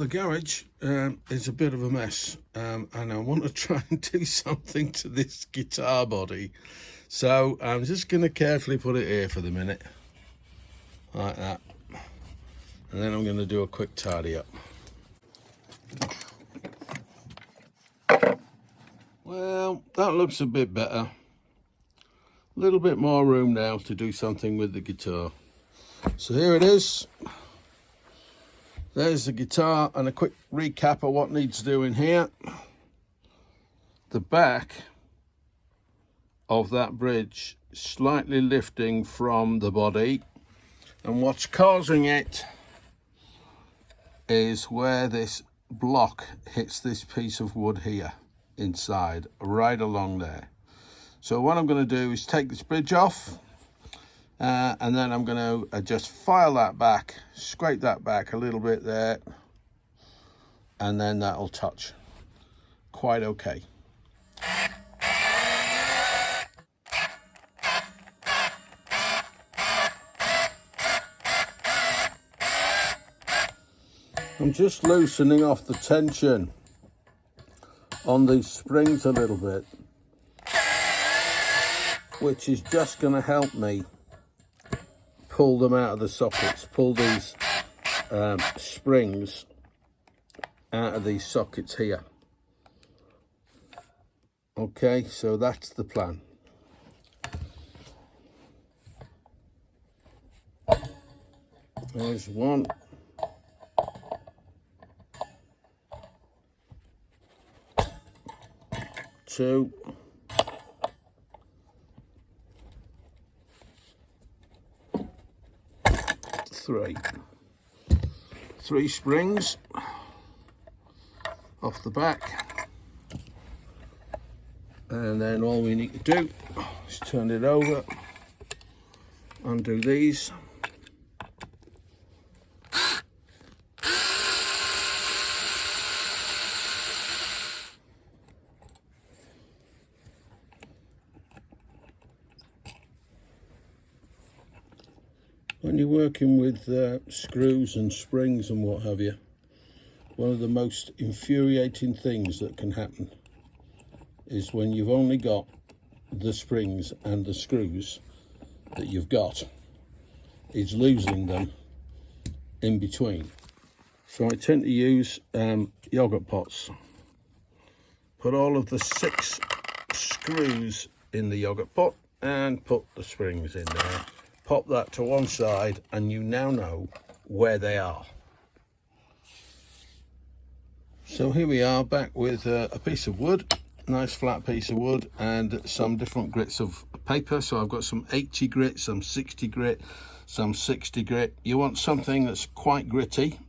the garage is a bit of a mess, and I want to try and do something to this guitar body. So I'm just going to carefully put it here for the minute, like that. And then I'm going to do a quick tidy up. Well, that looks a bit better. A little bit more room now to do something with the guitar. So here it is. There's the guitar, and a quick recap of what needs doing here. The back of that bridge slightly lifting from the body, and what's causing it is where this block hits this piece of wood here inside, right along there. So what I'm going to do is take this bridge off, and then I'm going to just file that back, scrape that back a little bit there, and then that'll touch quite okay. I'm just loosening off the tension on these springs a little bit, which is just going to help me pull them out of the sockets, pull these springs out of these sockets here. Okay, so that's the plan. There's one. Two. Three springs off the back, and then all we need to do is turn it over, undo these, when you're working with screws and springs and what have you, one of the most infuriating things that can happen is when you've only got the springs and the screws that you've got, is losing them in between. So I tend to use yogurt pots. Put all of the 6 screws in the yogurt pot and put the springs in there. Pop that to one side, and you now know where they are. So here we are, back with a piece of wood, nice flat piece of wood, and some different grits of paper. So I've got some 80 grit, some 60 grit, some 60 grit. You want something that's quite gritty,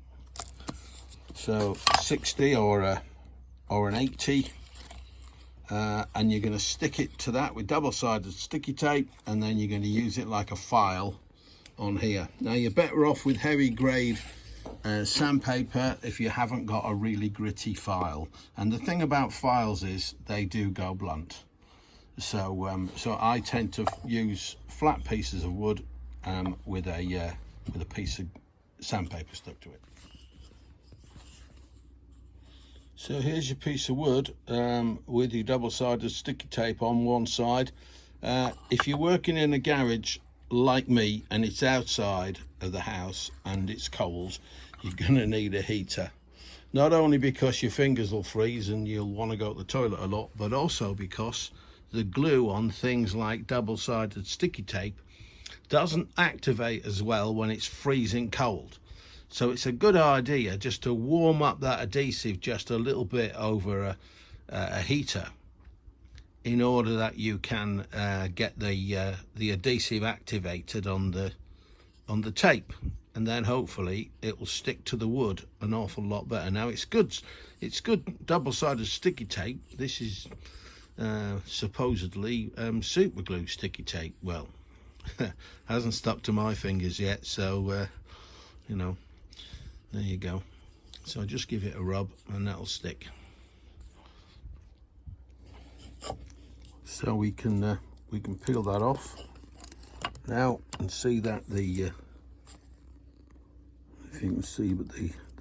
so 60 or an 80. And you're going to stick it to that with double-sided sticky tape, and then you're going to use it like a file on here. Now you're better off with heavy grade sandpaper if you haven't got a really gritty file. And the thing about files is they do go blunt. So so I tend to use flat pieces of wood with a piece of sandpaper stuck to it. So here's your piece of wood with your double-sided sticky tape on one side. If you're working in a garage like me and it's outside of the house and it's cold, you're going to need a heater. Not only because your fingers will freeze and you'll want to go to the toilet a lot, but also because the glue on things like double-sided sticky tape doesn't activate as well when it's freezing cold. So it's a good idea just to warm up that adhesive just a little bit over a heater, in order that you can get the adhesive activated on the tape, and then hopefully it will stick to the wood an awful lot better. Now it's good double-sided sticky tape. This is supposedly super glue sticky tape. Well, hasn't stuck to my fingers yet, so you know. There you go. So just give it a rub and that'll stick. So we can peel that off now and see that if you can see, but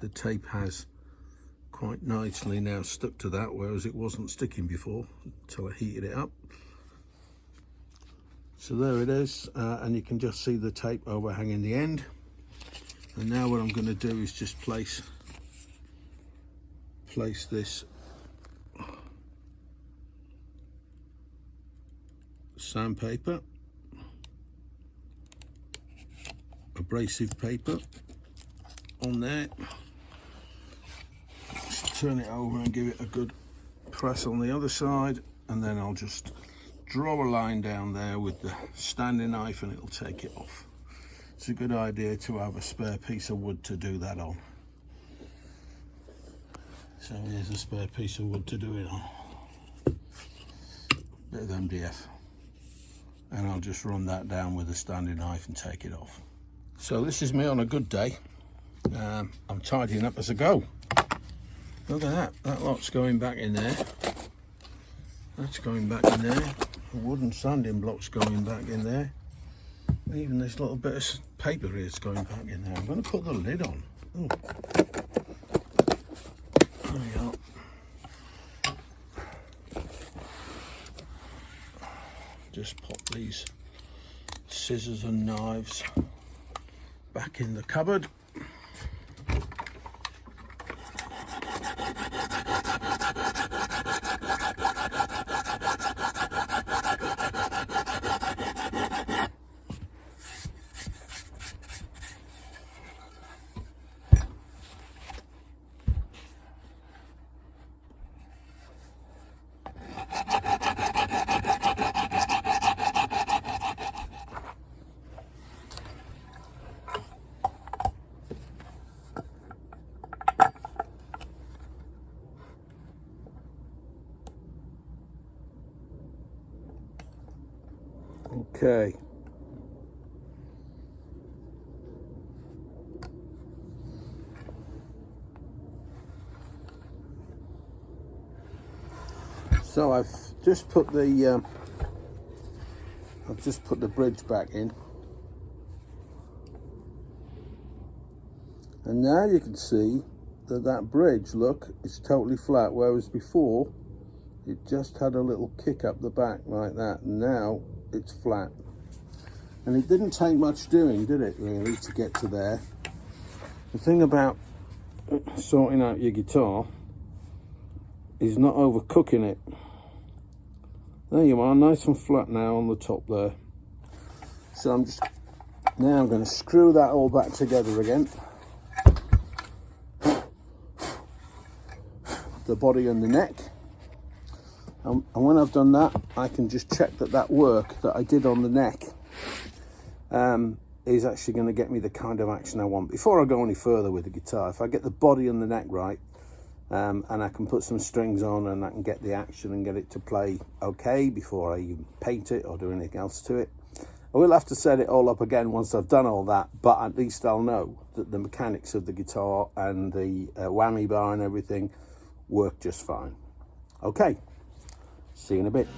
the tape has quite nicely now stuck to that, whereas it wasn't sticking before until I heated it up. So there it is, and you can just see the tape overhanging the end. And now what I'm going to do is just place this sandpaper, abrasive paper on there. Just turn it over and give it a good press on the other side, and then I'll just draw a line down there with the standing knife and it'll take it off. It's a good idea to have a spare piece of wood to do that on. So here's a spare piece of wood to do it on. Bit of MDF. And I'll just run that down with a standing knife and take it off. So this is me on a good day. I'm tidying up as I go. Look at that lot's going back in there. That's going back in there. The wooden sanding block's going back in there. Even this little bit of paper here is going back in there. I'm going to put the lid on. Oh. There we go. Just pop these scissors and knives back in the cupboard. Okay. So I've just put the bridge back in, and now you can see that bridge, look, is totally flat, whereas before it just had a little kick up the back like that, and now it's flat. And it didn't take much doing, did it, really, to get to there. The thing about sorting out your guitar is not overcooking it. There you are, nice and flat now on the top there. So I'm going to screw that all back together again. The body and the neck. And when I've done that, I can just check that work that I did on the neck is actually going to get me the kind of action I want. Before I go any further with the guitar, if I get the body and the neck right, and I can put some strings on and I can get the action and get it to play okay before I even paint it or do anything else to it. I will have to set it all up again once I've done all that, but at least I'll know that the mechanics of the guitar and the whammy bar and everything work just fine. Okay. See you in a bit.